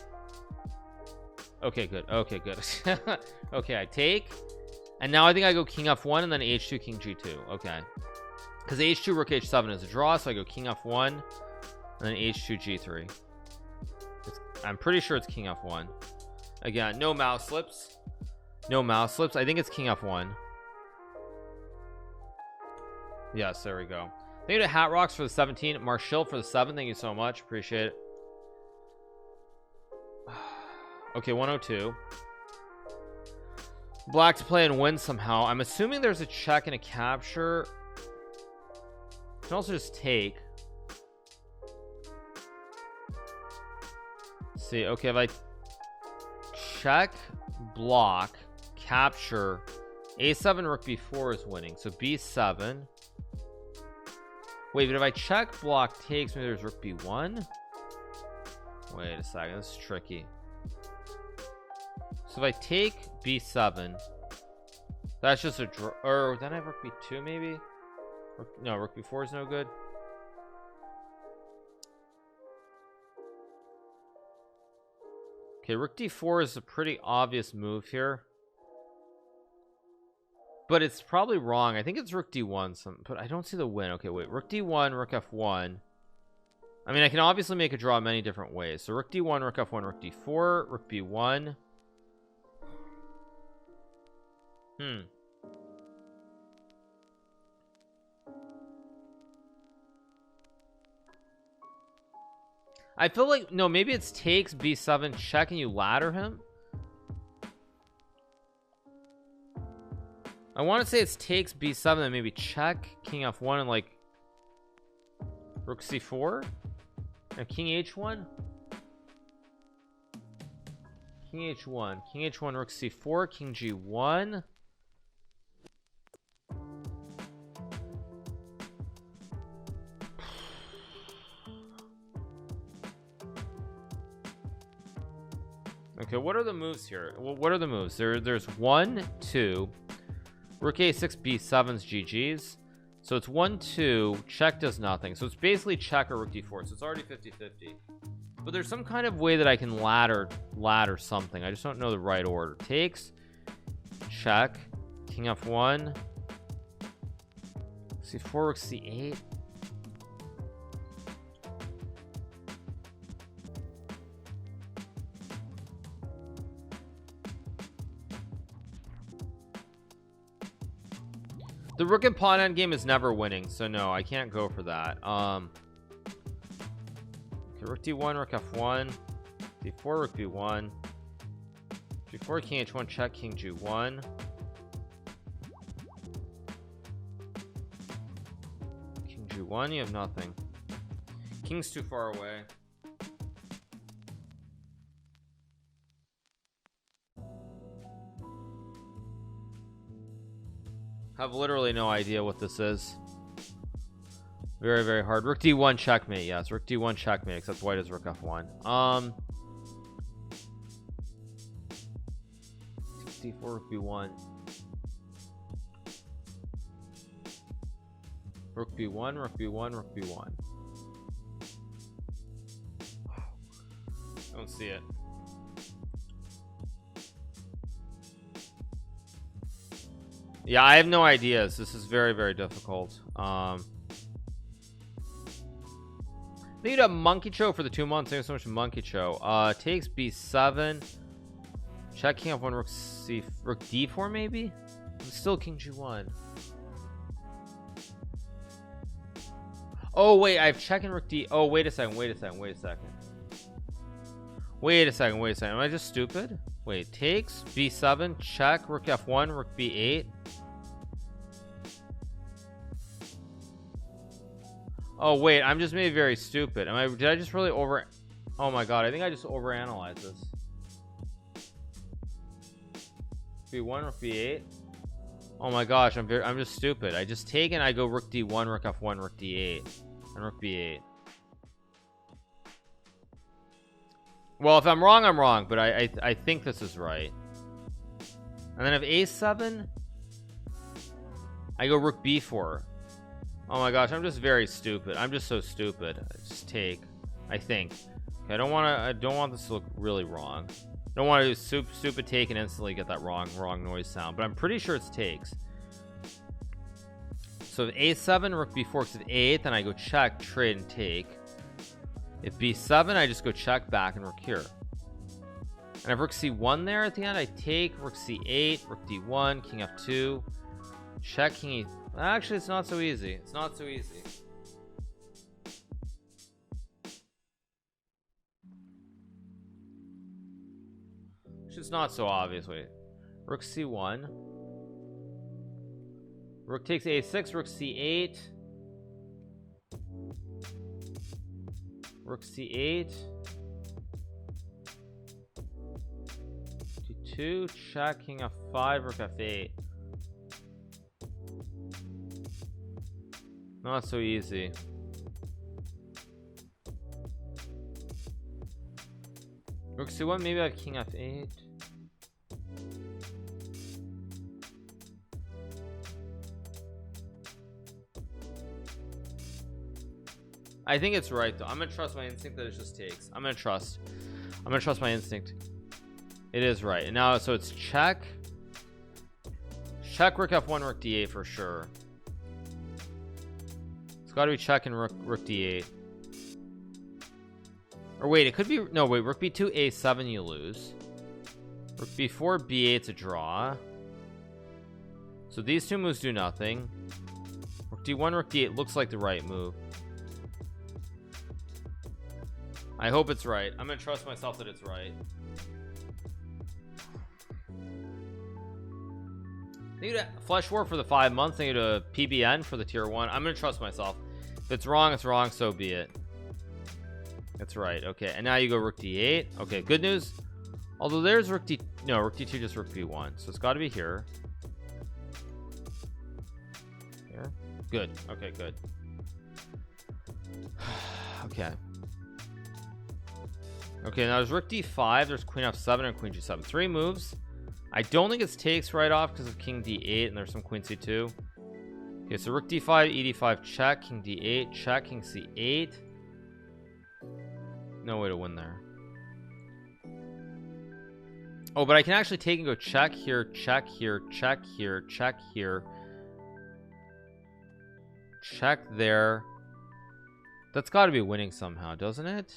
Okay, good, okay, good. Okay, I take, and now I think I go king f1 and then h2 king g2. Okay, because h2 rook h7 is a draw, so I go king f1 and then h2 g3. I'm pretty sure it's king f1. Again, no mouse slips, no mouse slips. I think it's king f1. Yes, there we go. Thank you to Hat Rocks for the 17, Marshall for the 7. Thank you so much, appreciate it. Okay, 102. Black to play and win somehow. I'm assuming there's a check and a capture. You can also just take. Let's see, okay, if I check, block, capture, a7 rook b4 is winning, so b7. Wait, but if I check, block, takes, maybe there's rook b1. Wait a second, this is tricky. So if I take b7, that's just a draw. Or then I have rook b2 maybe. No, rook b4 is no good. Okay, rook d4 is a pretty obvious move here, but it's probably wrong. I think it's rook d1, but I don't see the win. Okay, wait, rook d1, rook f1. I mean, I can obviously make a draw many different ways. So rook d1, rook f1, rook d4, rook b1. I feel like, no, maybe it's takes b7 check and you ladder him. I want to say it's takes b7 and maybe check king f1 and like rook c4 and king h1, king h1 rook c4, king g1. Okay, what are the moves here? Well, what are the moves? There's 1, 2, rook a6, b7's GG's. So it's 1, 2, check does nothing. So it's basically check or rook d4. So it's already 50-50. But there's some kind of way that I can ladder something. I just don't know the right order. Takes, check, king f1, c4, rook c8. The rook and pawn endgame is never winning, so no, I can't go for that. Okay, rook d1, rook f1, d4, rook b1, g4, king h1, check, king g1, king g1. You have nothing. King's too far away. Have literally no idea what this is. Very, very hard. Rook d1 checkmate. Yes, rook d1 checkmate, except white is rook f1. d4, rook b1, rook b1, rook b1, rook b1. Don't see it. Yeah, I have no ideas. This is very, very difficult. Need a monkey show for the 2 months. Thank you so much, monkey show. Takes b7, check, king f1, rook c, rook d4 maybe. Still king g1. Oh wait, I have check and rook d. Oh wait a second. Wait a second. Wait a second. Wait a second. Wait a second. Am I just stupid? Wait, takes b7, check, rook f1, rook b8. Oh wait, I'm just maybe very stupid. Did I just really over? Oh my god, I think I just overanalyzed this. b1, rook b8. Oh my gosh, I'm just stupid. I just take and I go rook d1, rook f1, rook d8, and rook b8. Well, if I'm wrong, I'm wrong, but I think this is right. And then if a7, I go rook b4. Oh my gosh, I'm just very stupid. I'm just so stupid. I just take, I think. Okay, I don't want this to look really wrong. I don't want to do stupid take and instantly get that wrong noise sound, but I'm pretty sure it's takes. So if a7, rook b4, because if a8, then I go check, trade, and take. If b7, I just go check, back, and rook here. And if rook c1 there at the end, I take rook c8, rook d1, king f2, check, king e. Actually, it's not so easy. It's not so easy. It's just not so obvious. Wait, rook c1, rook takes a6, rook c8, rook c8, d2, check, king f5, rook f8. Not so easy. Rook c1, maybe I have king f8. I think it's right though. I'm gonna trust my instinct that it just takes. I'm gonna trust my instinct. It is right. And now, so it's check, rook f1, rook d8 for sure. It's got to be checking rook d8. Or wait, it could be, no wait, rook b2, a7, you lose. Rook b4, b8's a draw. So these two moves do nothing. Rook d1, rook d8 looks like the right move. I hope it's right. I'm gonna trust myself that it's right. Need a flesh war for the 5 months. Need a PBN for the tier 1. I'm gonna trust myself. If it's wrong, it's wrong. So be it. That's right. Okay, and now you go rook d8. Okay, good news. Although there's rook d, no, rook d2, just rook b1. So it's got to be here. Here. Good. Okay, good. Okay. Okay, now there's rook d5. There's queen f7 and queen g7. 3 moves. I don't think it's takes right off because of king d8 and there's some queen c2. Okay, so rook d5, e d5 check, king d8 check, king c8. No way to win there. Oh, but I can actually take and go check here, check here, check here, check here, check there. That's got to be winning somehow, doesn't it?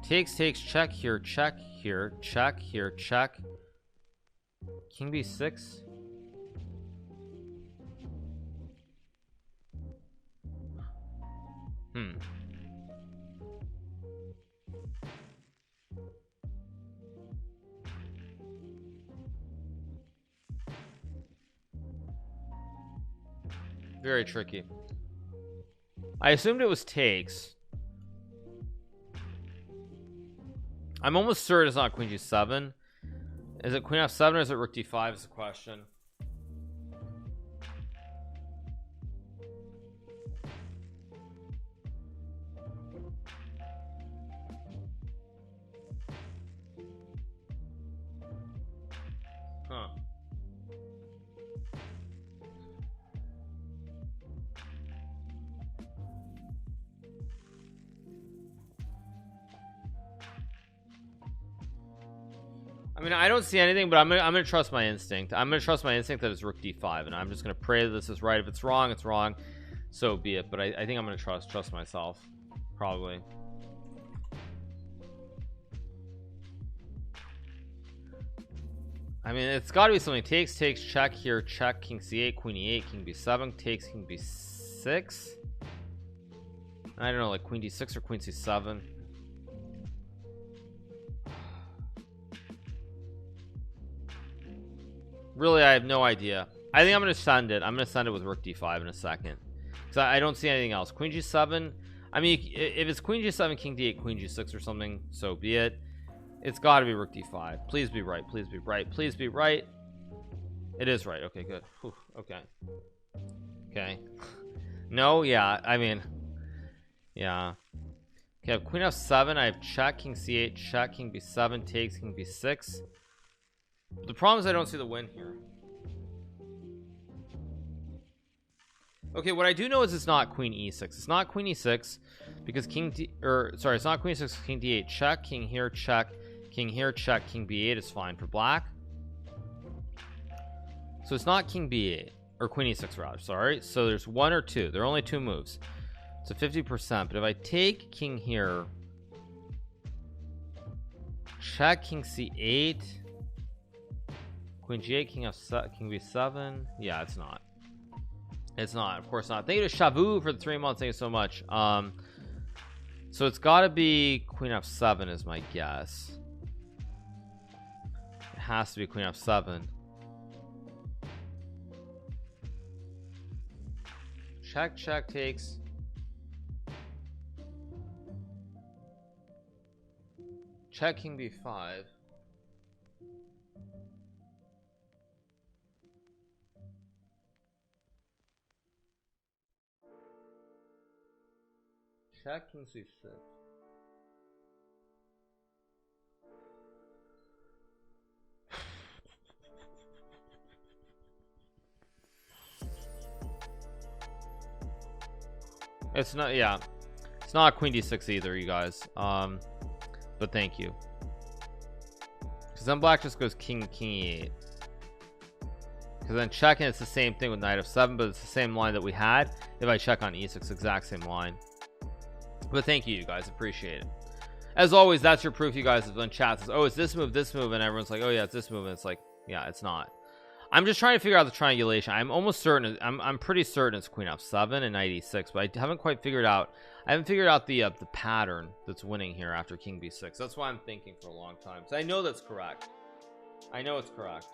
Takes, check here, check here, check here, check. King b6. Very tricky. I assumed it was takes. I'm almost certain it's not queen g7. Is it queen f7 or is it rook d5 is the question. Huh. I mean, I don't see anything, but I'm gonna trust my instinct. I'm gonna trust my instinct that it's rook d5, and I'm just gonna pray that this is right. If it's wrong, it's wrong. So be it. But I think I'm gonna trust myself, probably. I mean, it's got to be something. Takes, check here, check, king c8, queen e8, king b7, takes, king b6. I don't know, like queen d6 or queen c7. Really, I have no idea. I think I'm gonna send it. I'm gonna send it with rook d5 in a second, because I don't see anything else. Queen g7. I mean, if it's queen g7, king d8, queen g6 or something, so be it. It's got to be rook d5. Please be right. Please be right. Please be right. It is right. Okay, good. Whew. Okay. No, yeah. I mean, yeah. Okay, I have queen f7. I have check, king c8, check, king b7, takes, king b6. But the problem is I don't see the win here. Okay, what I do know is it's not queen e6. It's not queen e6 because it's not queen e6, king d8, check, king here, check, king here, check, king b8 is fine for black. So it's not king b8 or queen e6 rather, sorry. So there's one or two. There are only two moves. It's a 50%, but if I take king here, check, king c8, queen g8, king f7, king b7. Yeah, it's not. It's not, of course not. Thank you to Shavu for the 3 months. Thank you so much. So it's got to be queen f7 is my guess. It has to be queen f7. Check, check, takes. Check, king b5. Check, king c6. It's not, yeah, it's not queen d6 either, you guys. But thank you, because then black just goes king e8, because then checking it's the same thing with knight f7, but it's the same line that we had. If I check on e6, exact same line. But thank you guys, appreciate it. As always, that's your proof, you guys. When chat says, oh, it's this move, and everyone's like, oh yeah, it's this move, and it's like, yeah, it's not. I'm just trying to figure out the triangulation. I'm almost certain, I'm pretty certain it's queen f7 and knight e6, but I haven't quite figured out, the pattern that's winning here after king b6. That's why I'm thinking for a long time, so I know that's correct. I know it's correct.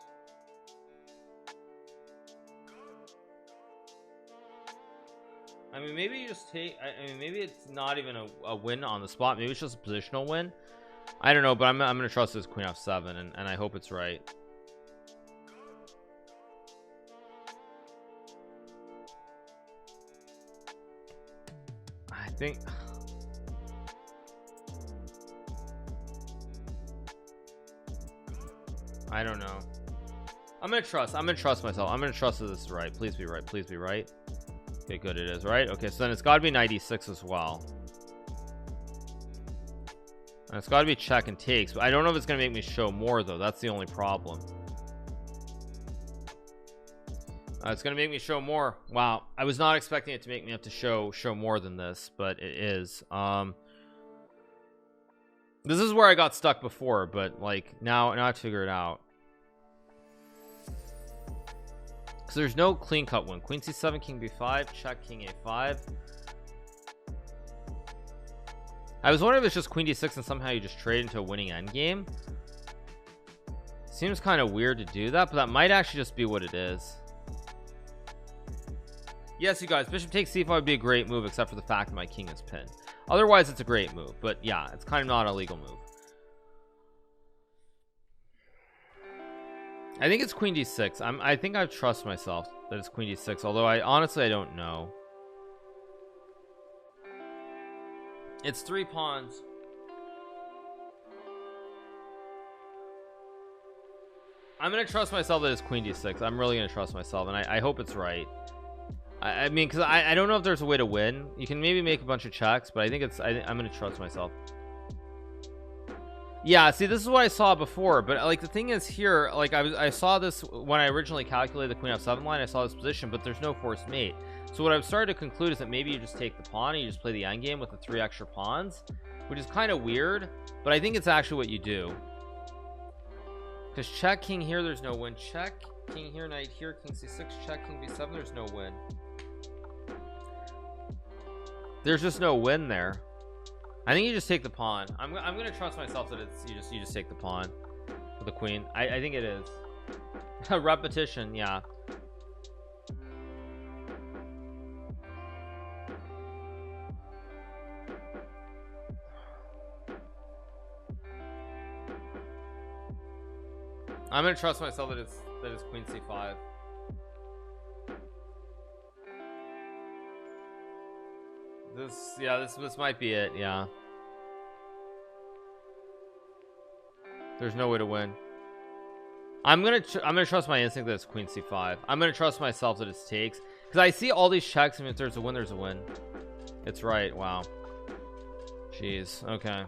I mean, maybe you just take, I mean, maybe it's not even a win on the spot. Maybe it's just a positional win. I don't know, but I'm gonna trust this queen f7, and I hope it's right. I think I don't know. I'm gonna trust myself. I'm gonna trust that this is right. Please be right. Please be right. Okay, good, it is right. Okay, so then it's got to be knight e6 as well. And it's got to be check and takes, but I don't know if it's gonna make me show more though. That's the only problem. It's gonna make me show more. Wow, I was not expecting it to make me have to show more than this, but it is. This is where I got stuck before, but like now I have to figure it out. Because there's no clean cut win. Queen c7, king b5, check, king a5. I was wondering if it's just queen d6 and somehow you just trade into a winning endgame. Seems kind of weird to do that, but that might actually just be what it is. Yes, you guys, bishop takes c5 would be a great move, except for the fact that my king is pinned. Otherwise, it's a great move, but yeah, it's kind of not a legal move. I think it's queen d6. I think I trust myself that it's queen d6, although I honestly don't know. It's 3 pawns. I'm gonna trust myself that it's queen d6. I'm really gonna trust myself, and I hope it's right. I mean, because I don't know if there's a way to win. You can maybe make a bunch of checks, but I think it's I'm gonna trust myself. Yeah, see, this is what I saw before, but like the thing is here, like I saw this when I originally calculated the queen f7 line. I saw this position, but there's no forced mate. So what I've started to conclude is that maybe you just take the pawn and you just play the endgame with the 3 extra pawns, which is kind of weird, but I think it's actually what you do. Because check king here, there's no win. Check king here, knight here, king c6, check king b7, there's no win. There's just no win there. I think you just take the pawn. I'm gonna trust myself that it's you just take the pawn with the queen. I think it is. Repetition, yeah. I'm gonna trust myself that it's queen c5. This might be it. Yeah, there's no way to win. I'm gonna trust my instinct that it's queen c5. I'm gonna trust myself that it takes, because I see all these checks, and if there's a win, there's a win. It's right. Wow. Jeez. Okay.